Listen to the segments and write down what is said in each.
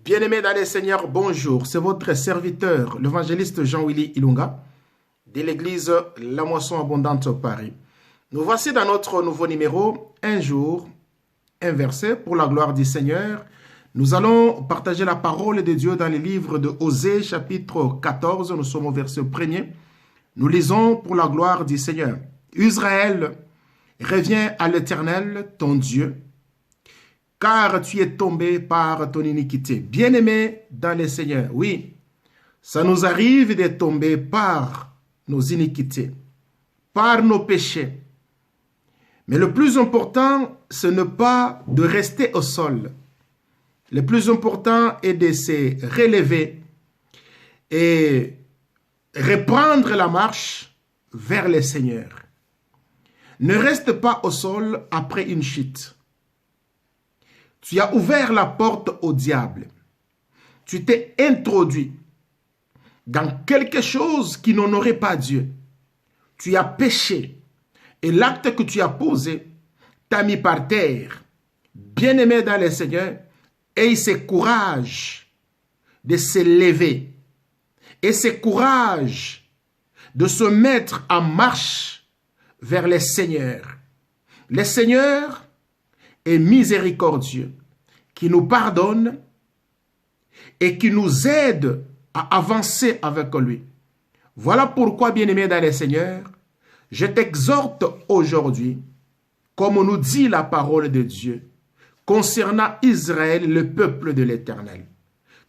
Bien-aimés dans les Seigneurs, bonjour. C'est votre serviteur, l'évangéliste Jean-Willy Ilunga, de l'église La Moisson Abondante Paris. Nous voici dans notre nouveau numéro, un jour, un verset pour la gloire du Seigneur. Nous allons partager la parole de Dieu dans le livre de Osée, chapitre 14. Nous sommes au verset 1er. Nous lisons pour la gloire du Seigneur. Israël, reviens à l'Éternel, ton Dieu, car tu es tombé par ton iniquité. Bien-aimé dans le Seigneur, oui, ça nous arrive de tomber par nos iniquités, par nos péchés. Mais le plus important, ce n'est pas de rester au sol. Le plus important est de se relever et reprendre la marche vers le Seigneur. Ne reste pas au sol après une chute. Tu as ouvert la porte au diable. Tu t'es introduit dans quelque chose qui n'honorait pas Dieu. Tu as péché. Et l'acte que tu as posé t'a mis par terre. Bien-aimé dans le Seigneur, aie ce courage de se lever. Et ce courage de se mettre en marche vers le Seigneur. Le Seigneur est miséricordieux, qui nous pardonne et qui nous aide à avancer avec lui. Voilà pourquoi, bien-aimé dans le Seigneur, je t'exhorte aujourd'hui, comme nous dit la parole de Dieu, concernant Israël, le peuple de l'Éternel.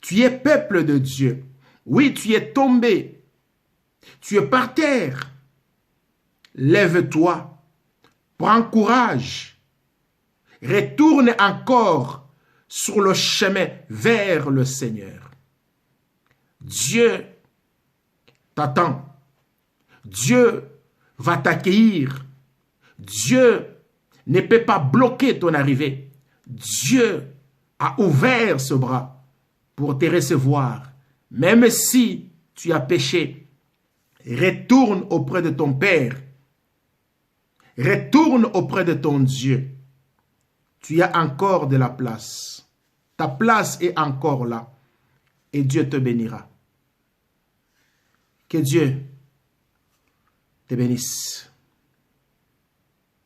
Tu es peuple de Dieu. Oui, tu es tombé. Tu es par terre. Lève-toi. Prends courage. Retourne encore sur le chemin vers le Seigneur. Dieu t'attend. Dieu va t'accueillir. Dieu ne peut pas bloquer ton arrivée. Dieu a ouvert ce bras pour te recevoir. Même si tu as péché, retourne auprès de ton Père. Retourne auprès de ton Dieu. Tu as encore de la place. Ta place est encore là. Et Dieu te bénira. Que Dieu te bénisse.